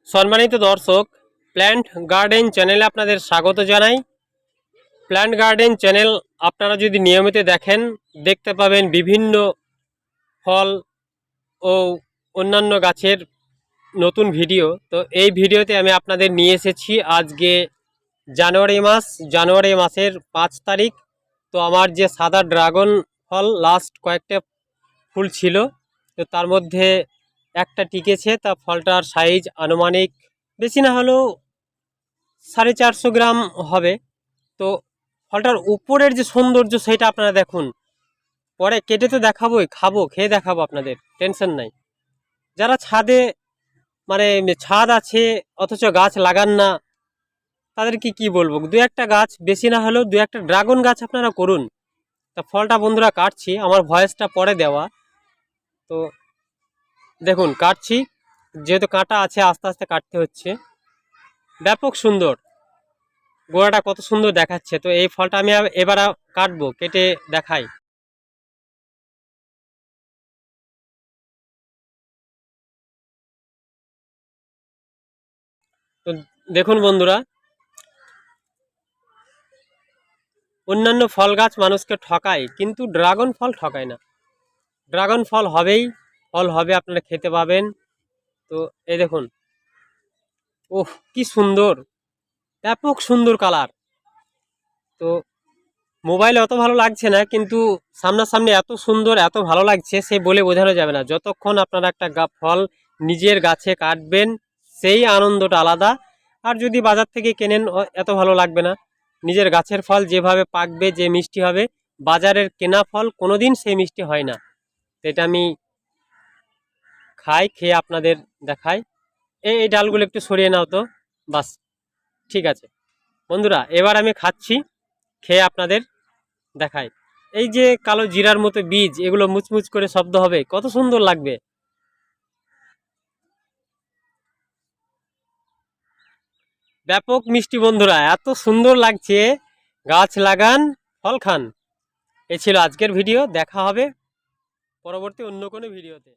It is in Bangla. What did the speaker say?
সম্মানিত দর্শক, প্ল্যান্ট গার্ডেন চ্যানেলে আপনাদের স্বাগত জানাই। প্ল্যান্ট গার্ডেন চ্যানেল আপনারা যদি নিয়মিত দেখেন, দেখতে পাবেন বিভিন্ন ফল ও অন্যান্য গাছের নতুন ভিডিও। তো এই ভিডিওতে আমি আপনাদের নিয়ে এসেছি আজকে জানুয়ারি মাসের 5 তারিখ। তো আমার যে সাদা ড্রাগন ফল লাস্ট কয়েকটা ফুল ছিল, তো তার মধ্যে একটা টিকেছে। তা ফলটার সাইজ আনুমানিক বেশি না হলেও 450 গ্রাম হবে। তো ফলটার উপরের যে সৌন্দর্য সেটা আপনারা দেখুন। পরে কেটে তো দেখাবোই, খাবো, খেয়ে দেখাবো আপনাদের, টেনশন নাই। যারা ছাদে মানে ছাদ আছে অথচ গাছ লাগান না, তাদেরকে কি বলবো, দু একটা গাছ, বেশি না হলেও দু একটা ড্রাগন গাছ আপনারা করুন। তা ফলটা বন্ধুরা কাটছি, আমার ভয়েসটা পরে দেওয়া। তো দেখুন কাটছি, যেহেতু কাঁটা আছে আস্তে আস্তে কাটতে হচ্ছে। ব্যাপক সুন্দর, গোড়াটা কত সুন্দর দেখাচ্ছে। তো এই ফলটা আমি এবার কাটবো, কেটে দেখাই। তো দেখুন বন্ধুরা, অন্যান্য ফল গাছ মানুষকে ঠকায়, কিন্তু ড্রাগন ফল ঠকায় না। ড্রাগন ফল হবেই, ফল হবে, আপনারা খেতে পাবেন। তো এই দেখুন, ওহ কি সুন্দর, ব্যাপক সুন্দর কালার। তো মোবাইলে অত ভালো লাগছে না, কিন্তু সামনাসামনি এত সুন্দর, এত ভালো লাগছে, সে বলে বোঝানো যাবে না। যতক্ষণ আপনারা একটা ফল নিজের গাছে কাটবেন, সেই আনন্দটা আলাদা। আর যদি বাজার থেকে কেনেন, এত ভালো লাগবে না। নিজের গাছের ফল যেভাবে পাকবে, যে মিষ্টি হবে, বাজারের কেনা ফল কোনোদিন সেই মিষ্টি হয় না। তো এটা আমি খাই, খেয়ে আপনাদের দেখাই। এই ডালগুলো একটু সরিয়ে নাও তো, বাস, ঠিক আছে বন্ধুরা। এবার আমি খাচ্ছি, খেয়ে আপনাদের দেখাই। এই যে কালো জিরার মতো বীজ, এগুলো মুচমুচ করে শব্দ হবে, কত সুন্দর লাগবে। ব্যাপক মিষ্টি বন্ধুরা, এত সুন্দর লাগছে। গাছ লাগান, ফল খান। এই ছিল আজকের ভিডিও, দেখা হবে পরবর্তী অন্য কোনো ভিডিওতে।